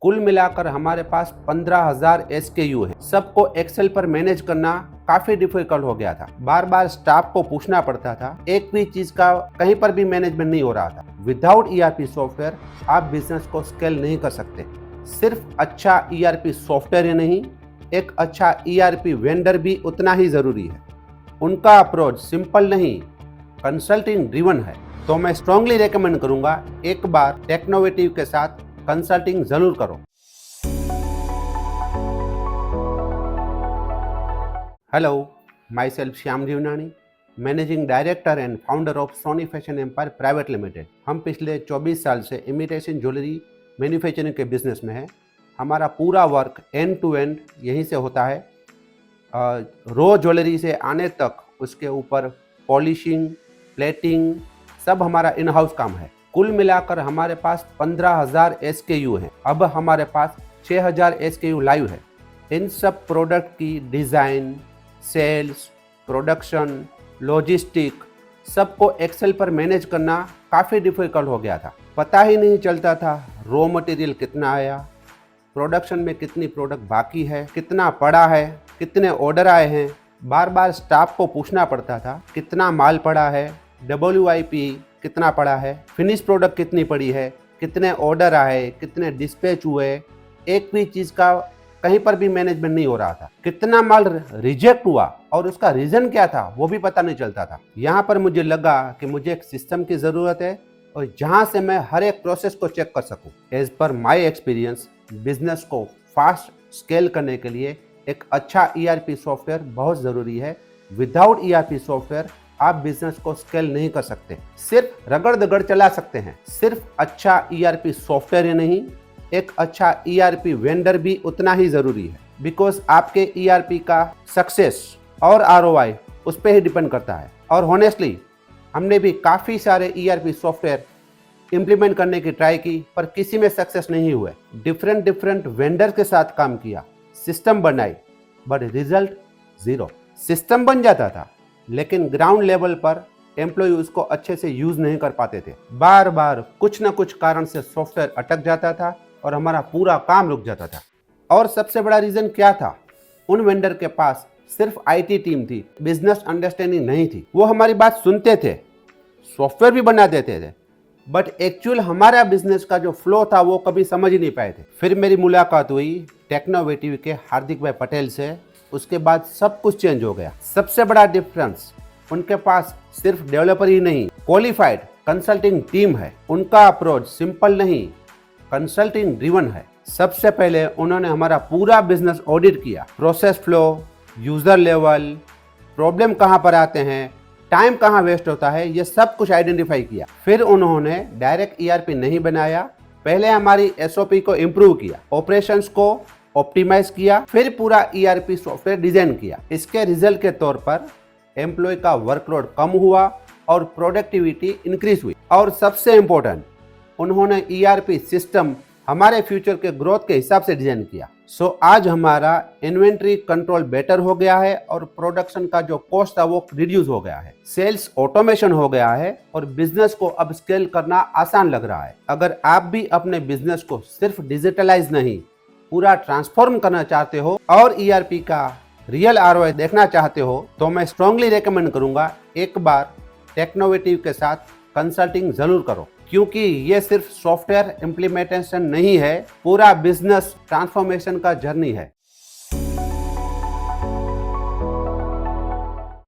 कुल मिलाकर हमारे पास 15,000 SKU है। सबको एक्सेल पर मैनेज करना काफी डिफिकल्ट हो गया था। बार बार स्टाफ को पूछना पड़ता था, एक भी चीज का कहीं पर भी मैनेजमेंट नहीं हो रहा था। विदाउट ERP सॉफ्टवेयर आप बिजनेस को स्केल नहीं कर सकते। सिर्फ अच्छा ERP सॉफ्टवेयर ही नहीं, एक अच्छा ERP वेंडर भी उतना ही जरूरी है। उनका अप्रोच सिंपल नहीं, कंसल्टिंग ड्रिवन है। तो मैं स्ट्रांगली रेकमेंड करूंगा, एक बार टेक्नोवेटिव के साथ कंसल्टिंग जरूर करो। Hello, myself Shyam Jeevnani, managing director and founder of Soni fashion empire private limited. हम पिछले 24 साल से इमिटेशन ज्वेलरी मैन्युफैक्चरिंग के बिजनेस में है। हमारा पूरा वर्क एंड टू एंड यहीं से होता है। रो ज्वेलरी से आने तक उसके ऊपर पॉलिशिंग, प्लेटिंग, सब हमारा इन हाउस काम है। कुल मिलाकर हमारे पास 15,000 SKU हैं। अब हमारे पास 6,000 SKU लाइव है। इन सब प्रोडक्ट की डिज़ाइन, सेल्स, प्रोडक्शन, लॉजिस्टिक सबको एक्सेल पर मैनेज करना काफ़ी डिफिकल्ट हो गया था। पता ही नहीं चलता था रॉ मटेरियल कितना आया, प्रोडक्शन में कितनी प्रोडक्ट बाकी है, कितना पड़ा है, कितने ऑर्डर आए हैं। बार बार स्टाफ को पूछना पड़ता था कितना माल पड़ा है, WIP कितना पड़ा है, फिनिश प्रोडक्ट कितनी पड़ी है, कितने ऑर्डर आए, कितने डिस्पैच हुए। एक भी चीज़ का कहीं पर भी मैनेजमेंट नहीं हो रहा था। कितना माल रिजेक्ट हुआ और उसका रीज़न क्या था वो भी पता नहीं चलता था। यहाँ पर मुझे लगा कि मुझे एक सिस्टम की ज़रूरत है और जहाँ से मैं हर एक प्रोसेस को चेक कर सकूँ। As per my experience, business को फास्ट स्केल करने के लिए एक अच्छा ERP सॉफ्टवेयर बहुत ज़रूरी है। विदाउट ERP सॉफ्टवेयर आप बिजनेस को स्केल नहीं कर सकते। सिर्फ रगड़ दगड़ चला सकते हैं। सिर्फ अच्छा ERP सॉफ्टवेयर ही नहीं, एक अच्छा ERP वेंडर भी उतना ही जरूरी है। बिकॉज आपके ERP का सक्सेस और ROI उस पर ही डिपेंड करता है। और होनेस्टली हमने भी काफ़ी सारे ERP सॉफ्टवेयर इम्प्लीमेंट करने की ट्राई की, पर किसी में सक्सेस नहीं हुए। डिफरेंट वेंडर के साथ काम किया, सिस्टम बनाई, बट रिजल्ट जीरो। सिस्टम बन जाता था लेकिन ग्राउंड लेवल पर एम्प्लॉय उसको अच्छे से यूज नहीं कर पाते थे। बार बार कुछ न कुछ कारण से सॉफ्टवेयर अटक जाता था और हमारा पूरा काम रुक जाता था। और सबसे बड़ा रीजन क्या था? उन वेंडर के पास सिर्फ IT टीम थी, बिजनेस अंडरस्टैंडिंग नहीं थी। वो हमारी बात सुनते थे, सॉफ्टवेयर भी बना देते थे, बट एक्चुअल हमारा बिजनेस का जो फ्लो था वो कभी समझ ही नहीं पाए थे। फिर मेरी मुलाकात हुई टेक्नोवेटिव के हार्दिक भाई पटेल से। उसके बाद सब कुछ चेंज हो गया। सबसे बड़ा डिफरेंस, उनके पास सिर्फ डेवलपर ही नहीं, क्वालिफाइड कंसल्टिंग टीम है। उनका अप्रोच सिंपल नहीं, कंसल्टिंग ड्रिवन है। सबसे पहले उन्होंने हमारा पूरा बिजनेस ऑडिट किया। Process flow, user level, problem कहाँ पर आते हैं, टाइम कहाँ वेस्ट होता है, ये सब कुछ आइडेंटिफाई किया। फिर उन्होंने डायरेक्ट ERP नहीं बनाया, पहले हमारी SOP को इम्प्रूव किया, ऑपरेशंस को ऑप्टिमाइज किया, फिर पूरा ERP सॉफ्टवेयर डिजाइन किया। इसके रिजल्ट के तौर पर एम्प्लॉय का वर्कलोड कम हुआ और प्रोडक्टिविटी इंक्रीज हुई। और सबसे इम्पोर्टेंट, उन्होंने ERP सिस्टम हमारे फ्यूचर के ग्रोथ के हिसाब से डिजाइन किया। सो आज हमारा इन्वेंट्री कंट्रोल बेटर हो गया है और प्रोडक्शन का जो कॉस्ट था वो रिड्यूस हो गया है। सेल्स ऑटोमेशन हो गया है और बिजनेस को अब स्केल करना आसान लग रहा है। अगर आप भी अपने बिजनेस को सिर्फ डिजिटलाइज नहीं, पूरा ट्रांसफॉर्म करना चाहते हो और ERP का रियल ROI देखना चाहते हो, तो मैं स्ट्रांगली रेकमेंड करूंगा, एक बार टेक्नोवेटिव के साथ कंसल्टिंग जरूर करो। क्योंकि ये सिर्फ सॉफ्टवेयर इम्प्लीमेंटेशन नहीं है, पूरा बिजनेस ट्रांसफॉर्मेशन का जर्नी है।